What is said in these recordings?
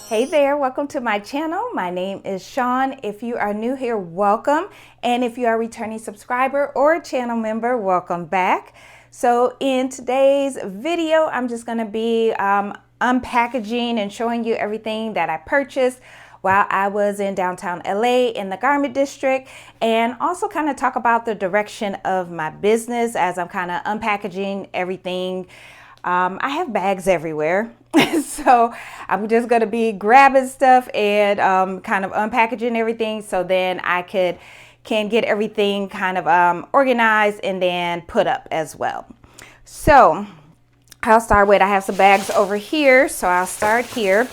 Hey there, welcome to my channel. My name is Sean. If you are new here, welcome. And if you are a returning subscriber or a channel member, welcome back. So in today's video, I'm just gonna be unpackaging and showing you everything that I purchased while I was in downtown LA in the garment district, and also kind of talk about the direction of my business as I'm kind of unpackaging everything. I have bags everywhere. So I'm just going to be grabbing stuff and kind of unpackaging everything so then I can get everything kind of organized and then put up as well. So I'll start with, I have some bags over here, so I'll start here.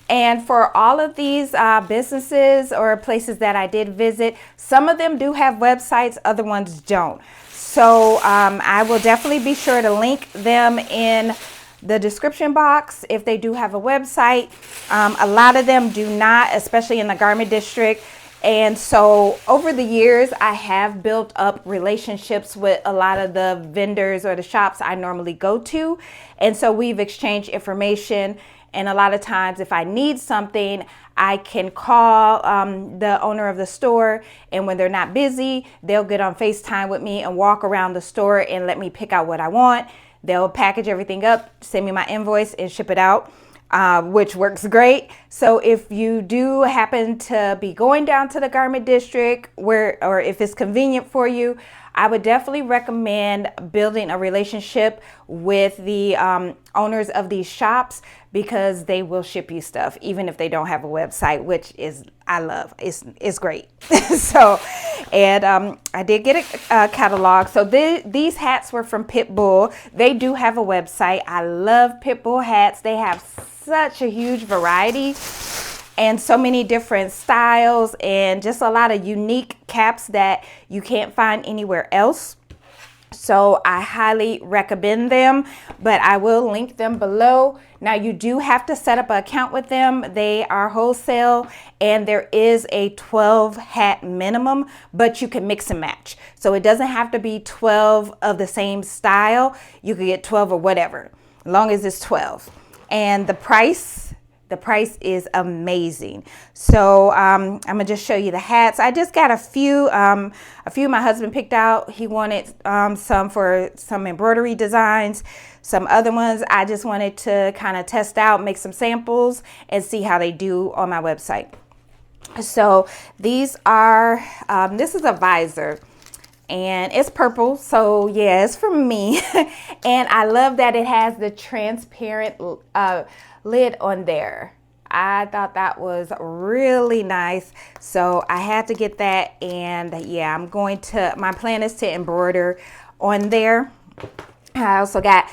And for all of these businesses or places that I did visit, some of them do have websites, other ones don't. So I will definitely be sure to link them in the description box if they do have a website. A lot of them do not, especially in the garment district. And so over the years, I have built up relationships with a lot of the vendors or the shops I normally go to. And so we've exchanged information. And a lot of times if I need something, I can call the owner of the store, and when they're not busy, they'll get on FaceTime with me and walk around the store and let me pick out what I want. They'll package everything up, send me my invoice and ship it out, which works great. So if you do happen to be going down to the garment district or if it's convenient for you, I would definitely recommend building a relationship with the owners of these shops, because they will ship you stuff even if they don't have a website, which is, I love. It's great. So, and I did get a catalog. So these hats were from Pitbull. They do have a website. I love Pitbull hats. They have such a huge variety and so many different styles and just a lot of unique caps that you can't find anywhere else. So I highly recommend them, but I will link them below. Now you do have to set up an account with them. They are wholesale and there is a 12 hat minimum, but you can mix and match. So it doesn't have to be 12 of the same style. You could get 12 or whatever, as long as it's 12. And the price is amazing. So I'm gonna just show you the hats. I just got a few my husband picked out. He wanted some for some embroidery designs. Some other ones I just wanted to kind of test out, make some samples and see how they do on my website. So these are, this is a visor. And it's purple, so yeah, it's from me. And I love that it has the transparent lid on there. I thought that was really nice, so I had to get that. And yeah, my plan is to embroider on there. I also got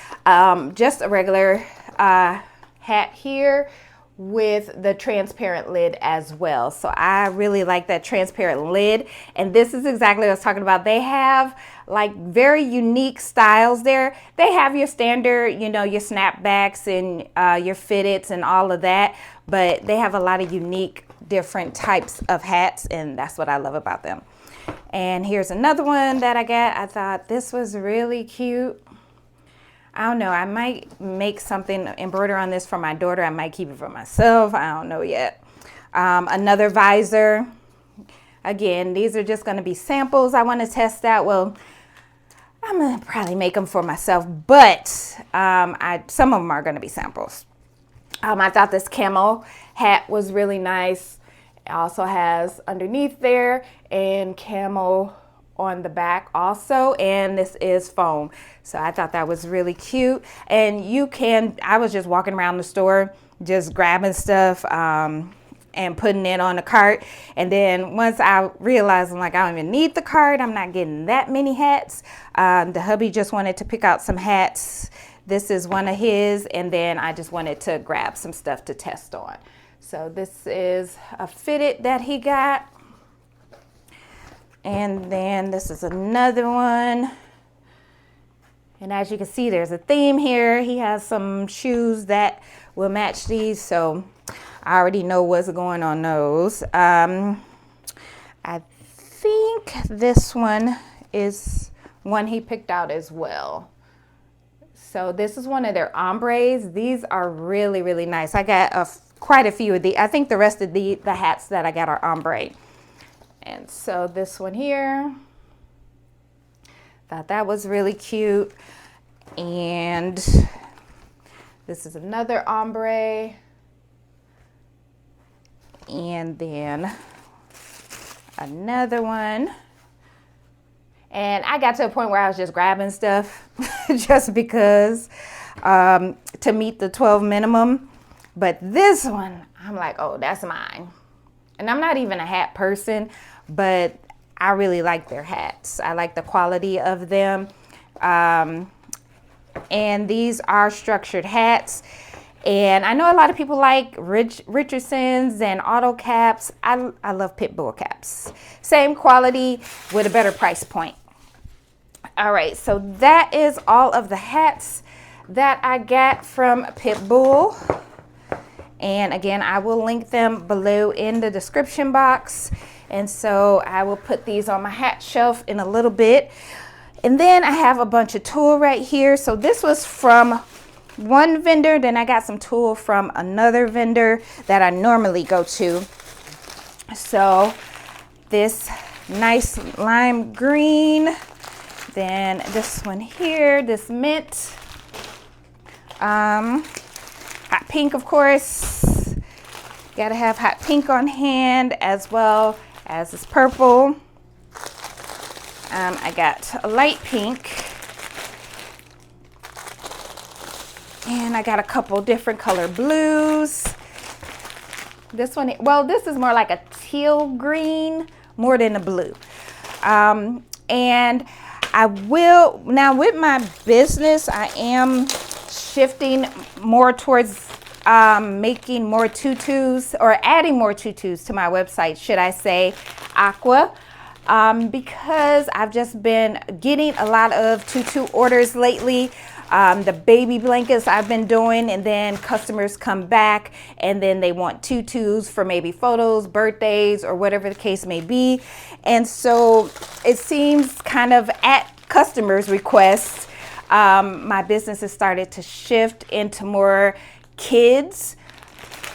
just a regular hat here with the transparent lid as well. So I really like that transparent lid, and this is exactly what I was talking about. They have like very unique styles there. They have your standard, you know, your snapbacks and your fitteds and all of that, but they have a lot of unique different types of hats, and that's what I love about them. And here's another one that I got. I thought this was really cute. I don't know, I might make something, embroider on this for my daughter. I might keep it for myself. I don't know yet. Another visor. Again, these are just gonna be samples I wanna test out. Well, I'm gonna probably make them for myself, but some of them are gonna be samples. I thought this camo hat was really nice. It also has underneath there and camo on the back also, and this is foam. So I thought that was really cute. And I was just walking around the store just grabbing stuff and putting it on the cart, and then once I realized, I'm like, I don't even need the cart, I'm not getting that many hats. The hubby just wanted to pick out some hats. This is one of his, and then I just wanted to grab some stuff to test on. So this is a fitted that he got. And then this is another one. And as you can see, there's a theme here. He has some shoes that will match these, so I already know what's going on those. I think this one is one he picked out as well. So this is one of their ombres. These are really, really nice. I got quite a few of these. I think the rest of the hats that I got are ombre. And so this one here, thought that was really cute. And this is another ombre. And then another one. And I got to a point where I was just grabbing stuff just because to meet the 12 minimum. But this one, I'm like, oh, that's mine. And I'm not even a hat person, but I really like their hats. I like the quality of them. And these are structured hats. And I know a lot of people like Richardson's and auto caps. I love Pitbull caps. Same quality with a better price point. All right, so that is all of the hats that I got from Pitbull. And again, I will link them below in the description box. And so I will put these on my hat shelf in a little bit. And then I have a bunch of tulle right here. So this was from one vendor, then I got some tulle from another vendor that I normally go to. So this nice lime green, then this one here, this mint, hot pink, of course. Gotta have hot pink on hand, as well as this purple. I got a light pink. And I got a couple different color blues. This one, well, this is more like a teal green, more than a blue. And I will, now with my business, I am shifting more towards making more tutus, or adding more tutus to my website, should I say, aqua. Because I've just been getting a lot of tutu orders lately. The baby blankets I've been doing, and then customers come back and then they want tutus for maybe photos, birthdays, or whatever the case may be. And so it seems kind of at customers' requests, my business has started to shift into more kids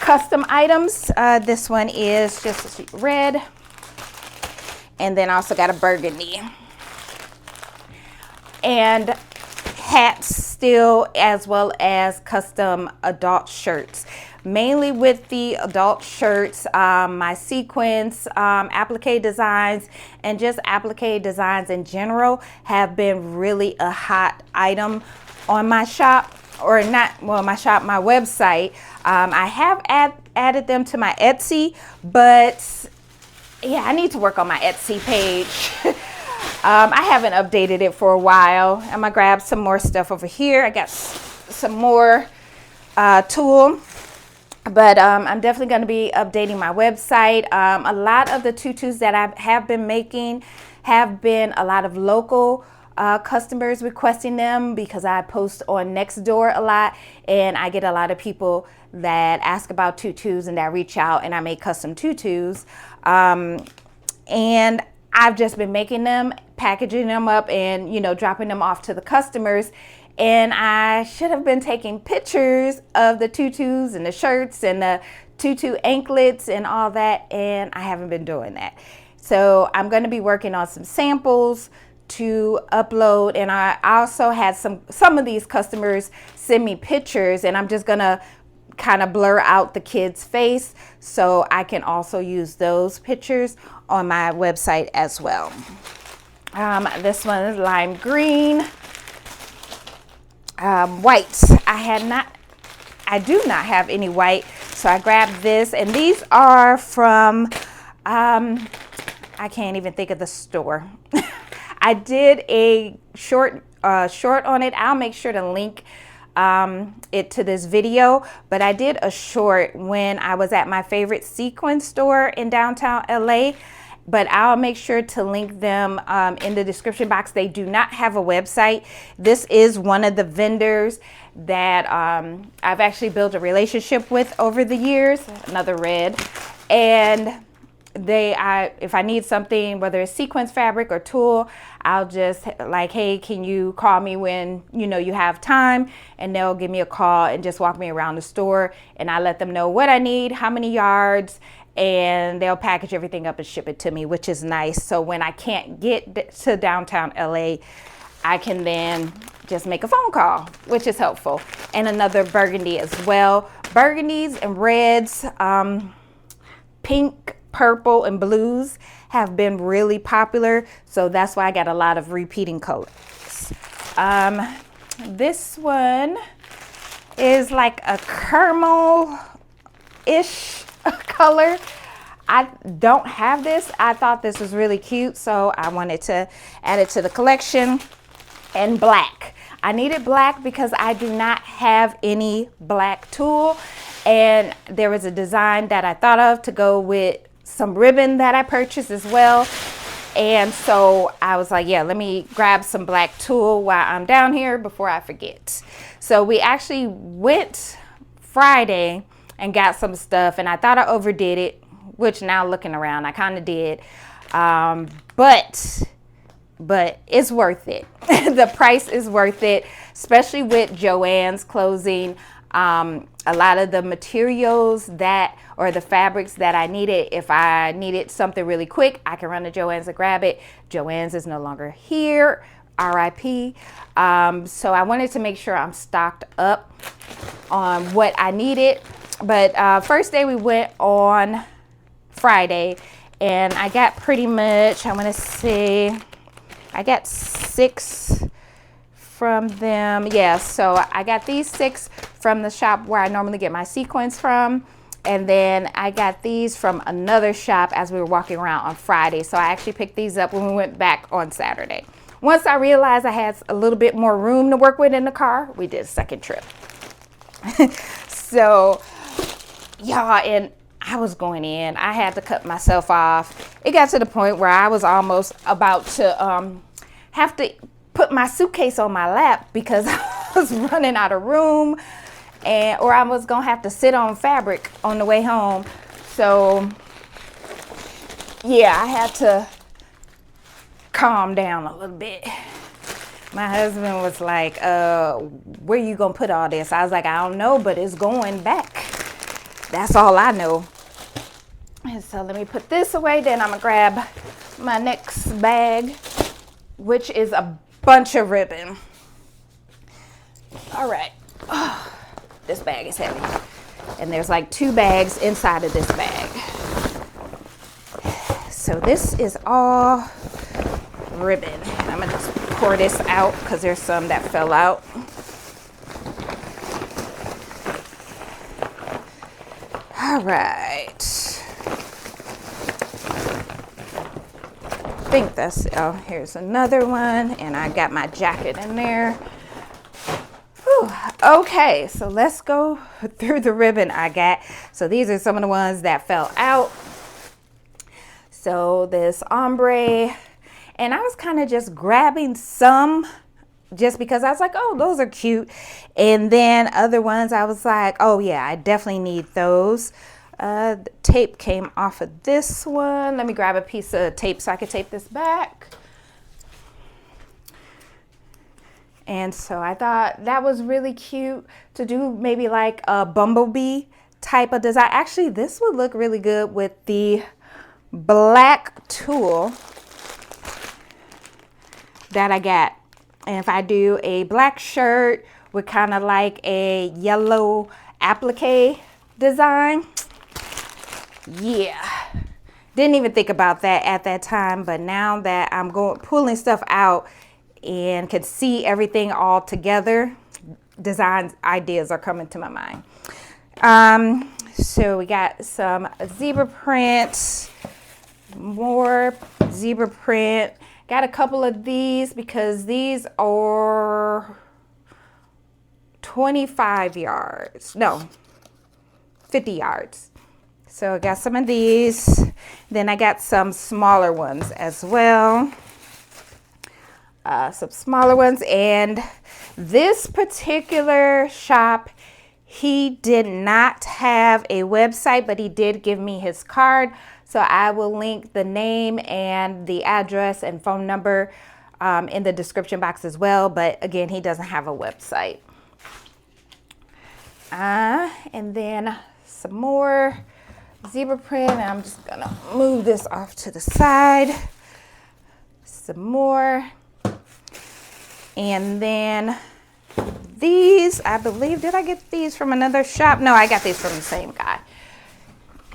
custom items. This one is just red, and then also got a burgundy. And hats still, as well as custom adult shirts. Mainly with the adult shirts, my sequins, applique designs, and just applique designs in general have been really a hot item on my shop, or not, well, my shop, my website. I have added them to my Etsy, but yeah, I need to work on my Etsy page. I haven't updated it for a while. I'm gonna grab some more stuff over here. I got some more tulle, but I'm definitely gonna be updating my website. A lot of the tutus that I have been making have been a lot of local customers requesting them, because I post on Nextdoor a lot, and I get a lot of people that ask about tutus and that reach out, and I make custom tutus. And I've just been making them, packaging them up, and, you know, dropping them off to the customers. And I should have been taking pictures of the tutus and the shirts and the tutu anklets and all that, and I haven't been doing that. So I'm going to be working on some samples to upload, and I also had some of these customers send me pictures, and I'm just going to kind of blur out the kid's face so I can also use those pictures on my website as well. This one is lime green, white. I do not have any white, so I grabbed this, and these are from I can't even think of the store. I did a short on it. I'll make sure to link it to this video, but I did a short when I was at my favorite Sequin store in downtown LA, but I'll make sure to link them in the description box. They do not have a website. This is one of the vendors that I've actually built a relationship with over the years. Another red. And if I need something, whether it's sequins fabric or tulle, I'll just like, hey, can you call me when you have time? And they'll give me a call and just walk me around the store, and I let them know what I need, how many yards, and they'll package everything up and ship it to me, which is nice. So when I can't get to downtown LA, I can then just make a phone call, which is helpful. And another burgundy as well. Burgundies and reds, pink, purple, and blues have been really popular. So that's why I got a lot of repeating colors. This one is like a caramel-ish color. I don't have this. I thought this was really cute, so I wanted to add it to the collection. And black. I needed black because I do not have any black tulle, and there was a design that I thought of to go with some ribbon that I purchased as well. And so I was like, yeah, let me grab some black tulle while I'm down here before I forget. So we actually went Friday and got some stuff, and I thought I overdid it, which now looking around, I kind of did. But it's worth it. The price is worth it, especially with Joann's clothing. A lot of the materials or the fabrics that I needed, if I needed something really quick, I can run to Joann's and grab it. Joann's is no longer here, RIP. So I wanted to make sure I'm stocked up on what I needed. But first day we went on Friday, and I got pretty much, I want to say, I got 6 from them. Yeah, so I got these 6 from the shop where I normally get my sequins from. And then I got these from another shop as we were walking around on Friday. So I actually picked these up when we went back on Saturday. Once I realized I had a little bit more room to work with in the car, we did a second trip. So, yeah, and I was going in. I had to cut myself off. It got to the point where I was almost about to have to put my suitcase on my lap because I was running out of room, or I was gonna have to sit on fabric on the way home. So yeah, I had to calm down a little bit. My husband was like, where you gonna put all this? I was like, I don't know, but it's going back. That's all I know. And so let me put this away, then I'm gonna grab my next bag, which is a bunch of ribbon. All right. Oh, this bag is heavy. And there's like 2 bags inside of this bag. So this is all ribbon. And I'm going to just pour this out because there's some that fell out. All right. I think that's, oh, here's another one, and I got my jacket in there. Whew. Okay, so let's go through the ribbon I got. So these are some of the ones that fell out. So this ombre, and I was kind of just grabbing some just because I was like, oh, those are cute. And then other ones I was like, oh yeah, I definitely need those. The tape came off of this one. Let me grab a piece of tape so I can tape this back. And so I thought that was really cute to do maybe like a bumblebee type of design. Actually, this would look really good with the black tulle that I got. And if I do a black shirt with kind of like a yellow applique design, yeah, didn't even think about that at that time, but now that I'm pulling stuff out and can see everything all together, design ideas are coming to my mind. So we got some zebra print, more zebra print. Got a couple of these because these are 25 yards, no, 50 yards. So I got some of these. Then I got some smaller ones as well. Some smaller ones. And this particular shop, he did not have a website, but he did give me his card. So I will link the name and the address and phone number in the description box as well. But again, he doesn't have a website. And then some more zebra print. I'm just gonna move this off to the side. Some more. And then these, I believe, did I get these from another shop? No, I got these from the same guy.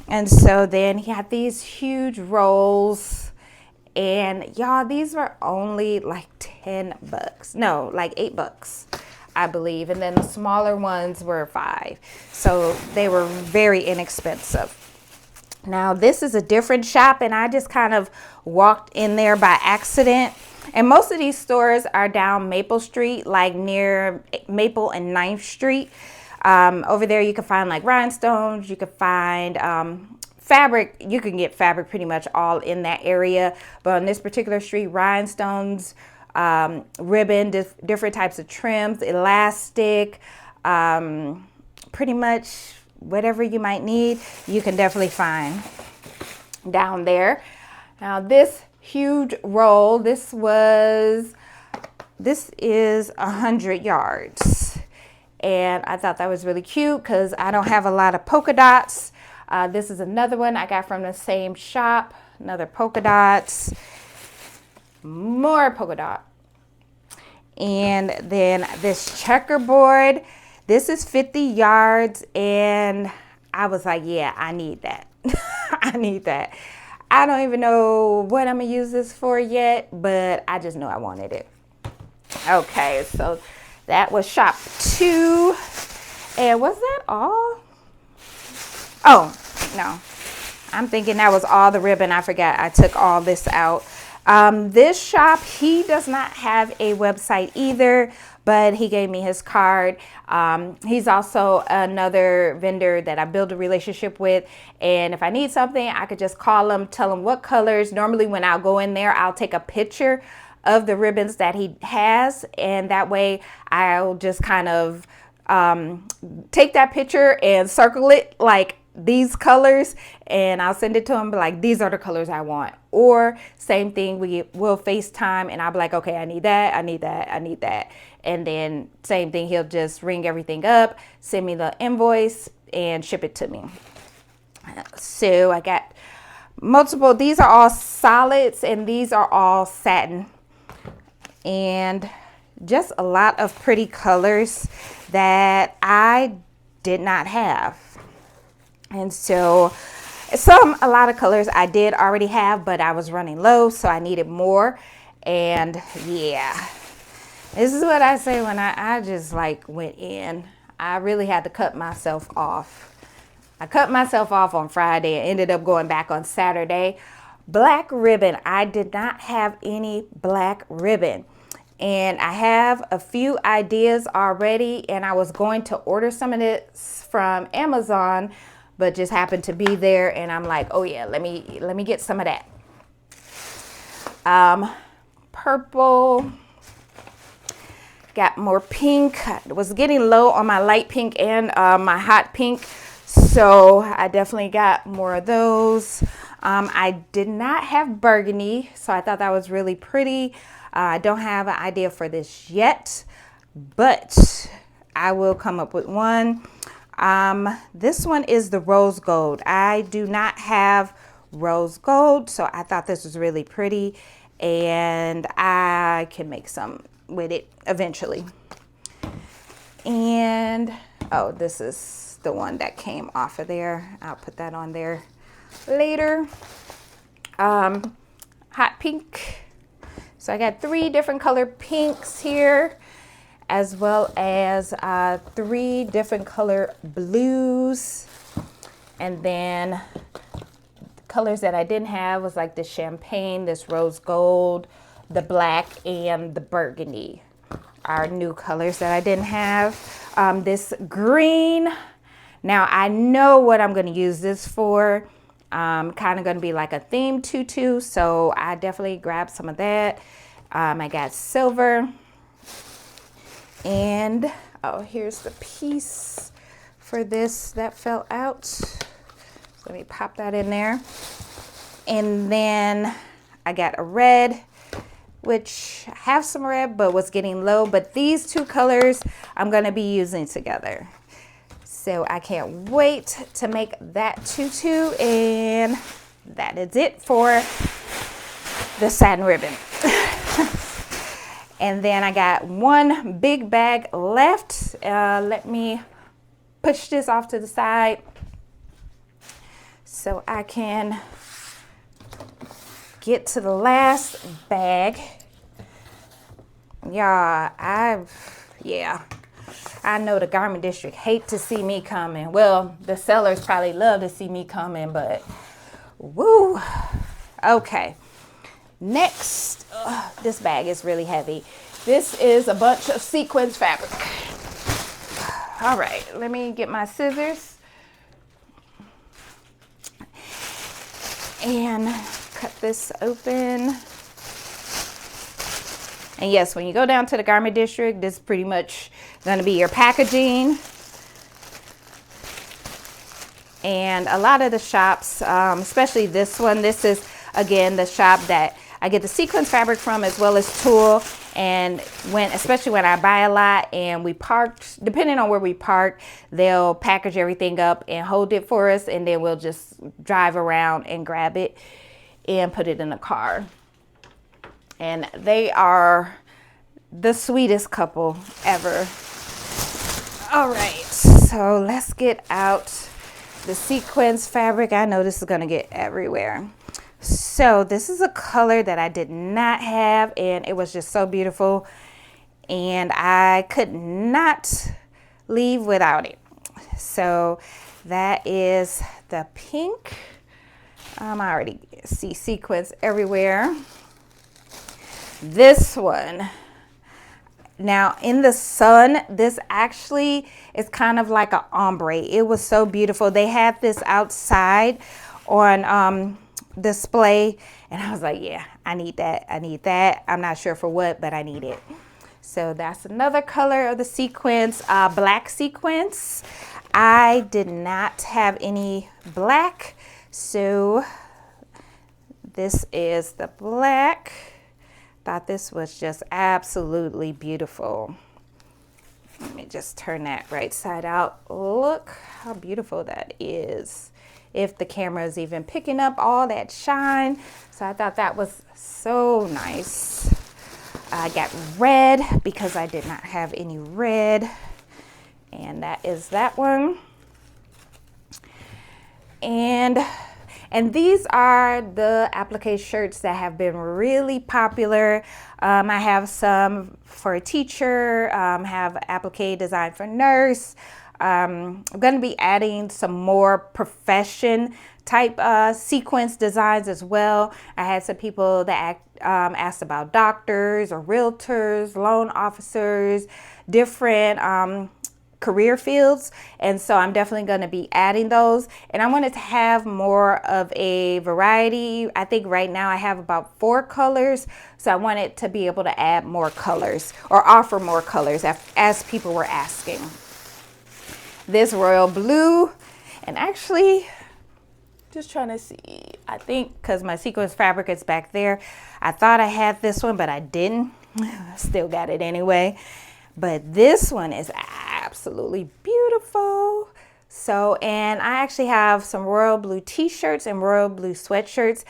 And so then he had these huge rolls, and y'all, these were only like 10 bucks. No, like $8, I believe. And then the smaller ones were $5. So they were very inexpensive. Now this is a different shop, and I just kind of walked in there by accident. And most of these stores are down Maple Street, like near Maple and 9th Street. Over there you can find like rhinestones, you can find fabric. You can get fabric pretty much all in that area. But on this particular street, rhinestones, ribbon, different types of trims, elastic, pretty much whatever you might need, you can definitely find down there. Now this huge roll, this is 100 yards. And I thought that was really cute because I don't have a lot of polka dots. This is another one I got from the same shop, another polka dots, more polka dot. And then this checkerboard, this is 50 yards, and I was like, yeah, I need that. I need that. I don't even know what I'm gonna use this for yet, but I just know I wanted it. Okay, so that was shop 2. And was that all? Oh, no. I'm thinking that was all the ribbon. I forgot I took all this out. This shop, he does not have a website either, but he gave me his card. He's also another vendor that I build a relationship with. And if I need something, I could just call him, tell him what colors. Normally when I'll go in there, I'll take a picture of the ribbons that he has. And that way I'll just kind of take that picture and circle it like these colors, and I'll send it to him, but like, these are the colors I want. Or same thing, we'll FaceTime, and I'll be like, okay, I need that, I need that, I need that. And then same thing, he'll just ring everything up, send me the invoice, and ship it to me. So I got multiple, these are all solids, and these are all satin. And just a lot of pretty colors that I did not have. And so a lot of colors I did already have, but I was running low, so I needed more. And yeah, this is what I say when I just like went in. I really had to cut myself off. I cut myself off on Friday and ended up going back on Saturday. Black ribbon, I did not have any black ribbon. And I have a few ideas already, and I was going to order some of this from Amazon, but just happened to be there, and I'm like, oh yeah, let me get some of that. Purple, got more pink. I was getting low on my light pink and my hot pink, so I definitely got more of those. I did not have burgundy, so I thought that was really pretty. I don't have an idea for this yet, but I will come up with one. This one is the rose gold. I do not have rose gold, so I thought this was really pretty, and I can make some with it eventually. And oh, this is the one that came off of there. I'll put that on there later. Hot pink. So I got 3 different color pinks here, as well as 3 different color blues. And then the colors that I didn't have was like the champagne, this rose gold, the black, and the burgundy are new colors that I didn't have. This green, now I know what I'm going to use this for. Kind of going to be like a theme tutu, so I definitely grabbed some of that. I got silver. And oh, here's the piece for this that fell out. So let me pop that in there. And then I got a red, which I have some red, but was getting low. But these two colors I'm going to be using together. So I can't wait to make that tutu. And that is it for the satin ribbon. And then I got one big bag left. Let me push this off to the side so I can get to the last bag. I know the garment district hate to see me coming. Well, the sellers probably love to see me coming, but woo. Okay, next, this bag is really heavy. This is a bunch of sequins fabric. All right, let me get my scissors and cut this open. And yes, when you go down to the garment district, this is pretty much going to be your packaging. And a lot of the shops, especially this one, this is again the shop that I get the sequins fabric from, as well as Tulle. And especially when I buy a lot and we parked, depending on where we park, they'll package everything up and hold it for us, and then we'll just drive around and grab it and put it in the car. And they are the sweetest couple ever. All right, so let's get out the sequins fabric. I know this is gonna get everywhere. So this is a color that I did not have, and it was just so beautiful, and I could not leave without it. So that is the pink. I already see sequins everywhere. This one, now in the sun, this actually is kind of like an ombre. It was so beautiful. They had this outside on display, and I was like, yeah, I need that. I need that. I'm not sure for what, but I need it. So that's another color of the sequins, black sequins. I did not have any black, so this is the black. Thought this was just absolutely beautiful. Let me just turn that right side out. Look how beautiful that is. If the camera is even picking up all that shine. So I thought that was so nice. I got red because I did not have any red. And that is that one. And these are the applique shirts that have been really popular. I have some for a teacher, have applique design for nurse. I'm going to be adding some more profession type sequence designs as well. I had some people that asked about doctors or realtors, loan officers, different career fields, and so I'm definitely going to be adding those. And I wanted to have more of a variety. I think right now I have about 4 colors, so I wanted to be able to add more colors or offer more colors as people were asking. This royal blue, and actually just trying to see, I think because my sequins fabric is back there, I thought I had this one, but I didn't. Still got it anyway. But this one is absolutely beautiful. So, and I actually have some royal blue t-shirts and royal blue sweatshirts.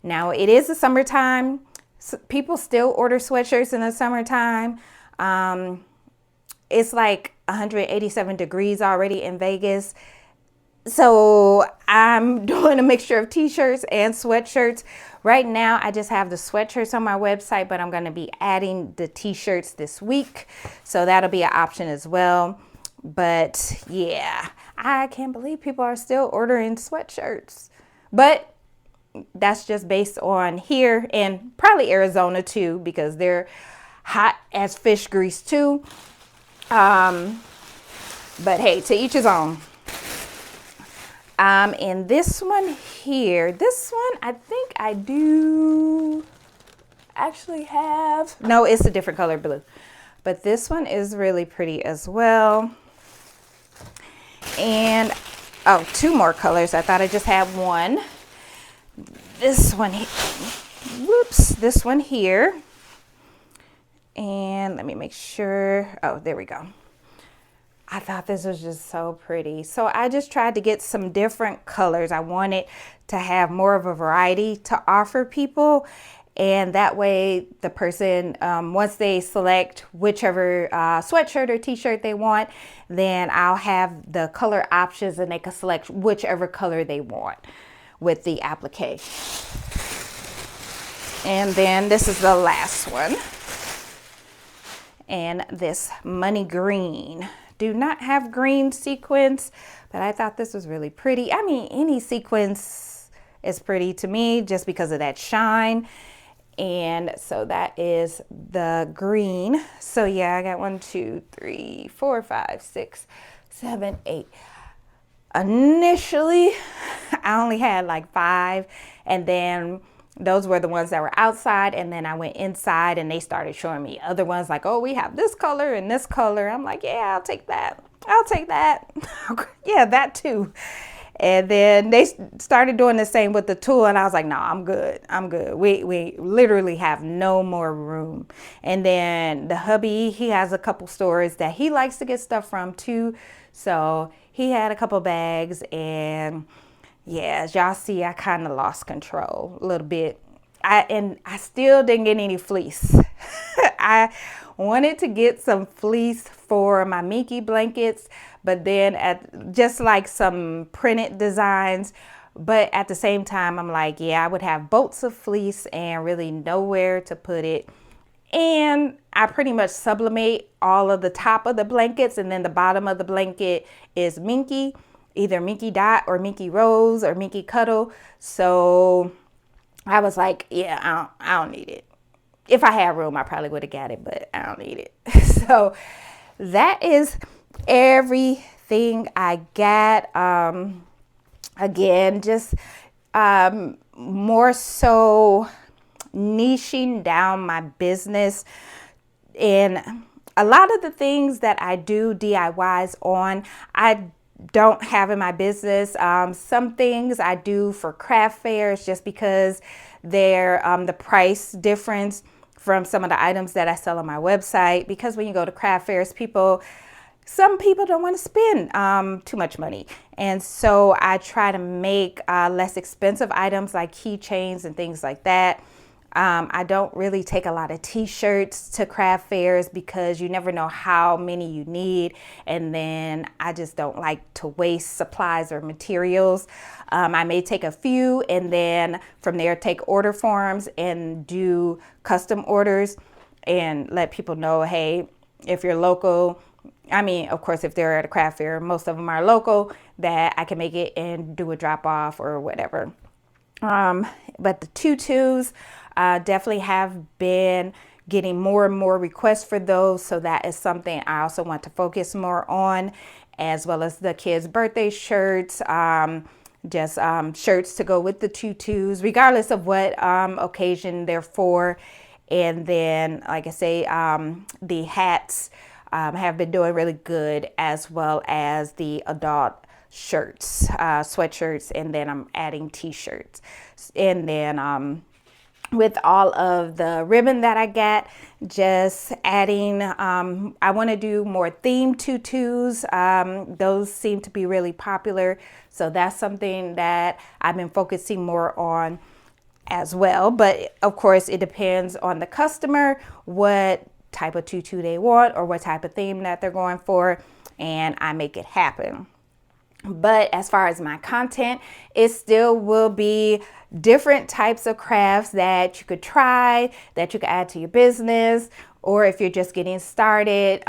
Now it is the summertime. So people still order sweatshirts in the summertime. It's like 187 degrees already in Vegas. So I'm doing a mixture of t-shirts and sweatshirts. Right now, I just have the sweatshirts on my website, but I'm going to be adding the t-shirts this week. So that'll be an option as well. But yeah, I can't believe people are still ordering sweatshirts. But that's just based on here and probably Arizona too, because they're hot as fish grease too. But hey, to each his own. And this one here, this one, I think I do actually have, no, it's a different color blue, but this one is really pretty as well. And, oh, 2 more colors. I thought I just had one. this one here. Whoops, this one here. And let me make sure. Oh, there we go. I thought this was just so pretty. So I just tried to get some different colors. I wanted to have more of a variety to offer people. And that way the person, once they select whichever sweatshirt or t-shirt they want, then I'll have the color options and they can select whichever color they want with the applique. And then this is the last one. And this money green. Do not have green sequins, but I thought this was really pretty. I mean, any sequins is pretty to me just because of that shine. And so that is the green. So yeah, I got 1, 2, 3, 4, 5, 6, 7, 8. Initially, I only had like 5, and then those were the ones that were outside, and then I went inside and they started showing me other ones like, oh, we have this color and this color. I'm like, yeah, I'll take that. I'll take that. Yeah, that too. And then they started doing the same with the Tulle, and I was like, no, I'm good. I'm good. We literally have no more room. And then the hubby, he has a couple stores that he likes to get stuff from too. So he had a couple bags, and yeah, as y'all see, I kind of lost control a little bit. I still didn't get any fleece. I wanted to get some fleece for my Minky blankets, but then just like some printed designs. But at the same time, I'm like, yeah, I would have boats of fleece and really nowhere to put it. And I pretty much sublimate all of the top of the blankets, and then the bottom of the blanket is Minky. Either Minky Dot or Minky Rose or Minky Cuddle. So I was like, yeah, I don't need it. If I had room, I probably would have got it, but I don't need it. So that is everything I got. Again, just more so niching down my business. And a lot of the things that I do DIYs on, I don't have in my business. Some things I do for craft fairs just because they're the price difference from some of the items that I sell on my website. Because when you go to craft fairs, some people don't want to spend too much money. And so I try to make less expensive items like keychains and things like that. I don't really take a lot of t-shirts to craft fairs because you never know how many you need. And then I just don't like to waste supplies or materials. I may take a few and then from there take order forms and do custom orders and let people know, hey, if you're local, I mean, of course, if they're at a craft fair, most of them are local, that I can make it and do a drop off or whatever. But the tutus, definitely have been getting more and more requests for those. So that is something I also want to focus more on, as well as the kids' birthday shirts, shirts to go with the tutus, regardless of what occasion they're for. And then, like I say, the hats have been doing really good, as well as the adult shirts, sweatshirts, and then I'm adding t-shirts. And then with all of the ribbon that I got, just adding, I want to do more themed tutus. Those seem to be really popular. So that's something that I've been focusing more on as well. But of course, it depends on the customer, what type of tutu they want or what type of theme that they're going for, and I make it happen. But as far as my content, it still will be different types of crafts that you could try, that you could add to your business, or if you're just getting started,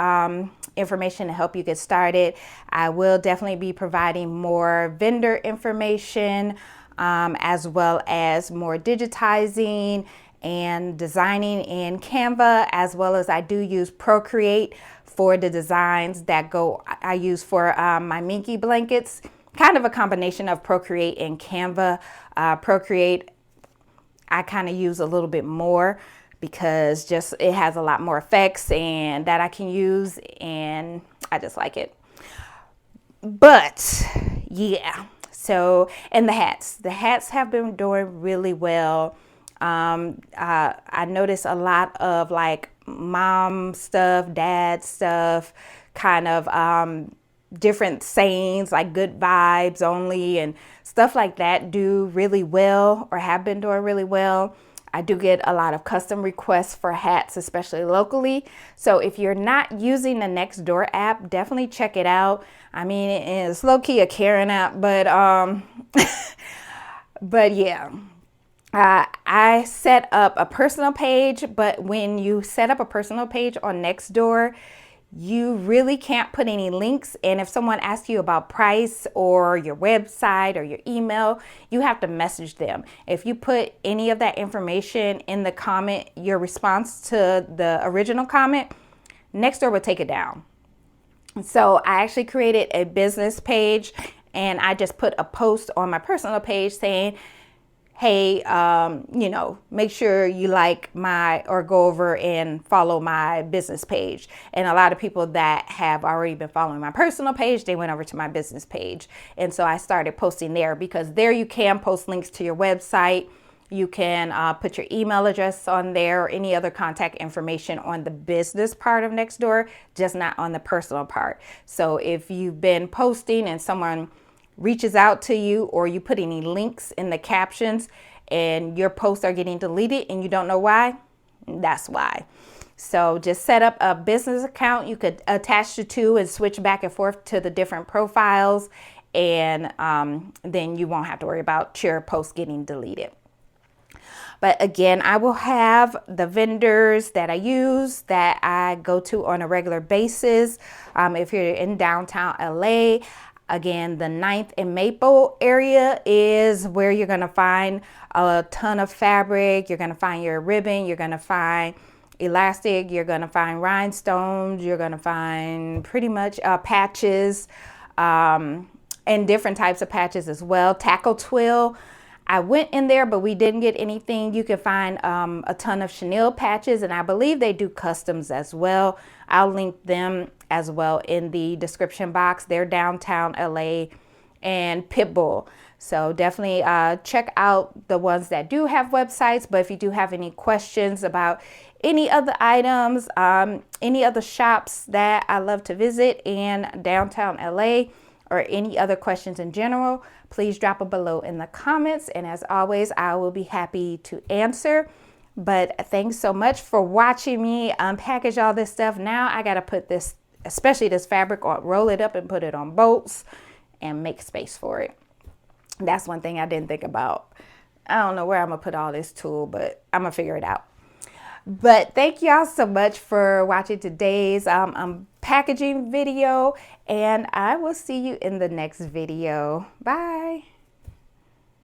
information to help you get started. I will definitely be providing more vendor information, as well as more digitizing and designing in Canva, as well as I do use Procreate for the designs that I use for my Minky blankets. Kind of a combination of Procreate and Canva. Procreate, I kind of use a little bit more because just it has a lot more effects and that I can use, and I just like it. But yeah, So, and the hats have been doing really well. I noticed a lot of like mom stuff, dad stuff, kind of different sayings like good vibes only and stuff like that do really well, or have been doing really well. I do get a lot of custom requests for hats, especially locally. So if you're not using the Nextdoor app, definitely check it out. I mean, it is low-key a Karen app, but but yeah. I set up a personal page, but when you set up a personal page on Nextdoor, you really can't put any links. And if someone asks you about price or your website or your email, you have to message them. If you put any of that information in the comment, your response to the original comment, Nextdoor will take it down. So I actually created a business page, and I just put a post on my personal page saying, hey, you know, make sure you like or go over and follow my business page. And a lot of people that have already been following my personal page, they went over to my business page. And so I started posting there, because there you can post links to your website. You can put your email address on there, or any other contact information on the business part of Nextdoor, just not on the personal part. So if you've been posting and someone reaches out to you, or you put any links in the captions and your posts are getting deleted and you don't know why, that's why. So just set up a business account. You could attach the two and switch back and forth to the different profiles, and then you won't have to worry about your posts getting deleted. But again, I will have the vendors that I use, that I go to on a regular basis. If you're in downtown LA, again, the 9th and Maple area is where you're going to find a ton of fabric. You're going to find your ribbon. You're going to find elastic. You're going to find rhinestones. You're going to find pretty much patches, and different types of patches as well. Tackle twill. I went in there, but we didn't get anything. You can find a ton of chenille patches, and I believe they do customs as well. I'll link them as well in the description box. They're downtown LA and Pitbull. So definitely check out the ones that do have websites. But if you do have any questions about any other items, any other shops that I love to visit in downtown LA, or any other questions in general, please drop them below in the comments. And as always, I will be happy to answer. But thanks so much for watching me unpackage all this stuff. Now I got to put this, especially this fabric, on, roll it up and put it on bolts and make space for it. That's one thing I didn't think about. I don't know where I'm going to put all this tulle, but I'm going to figure it out. But thank y'all so much for watching today's packaging video, and I will see you in the next video. Bye.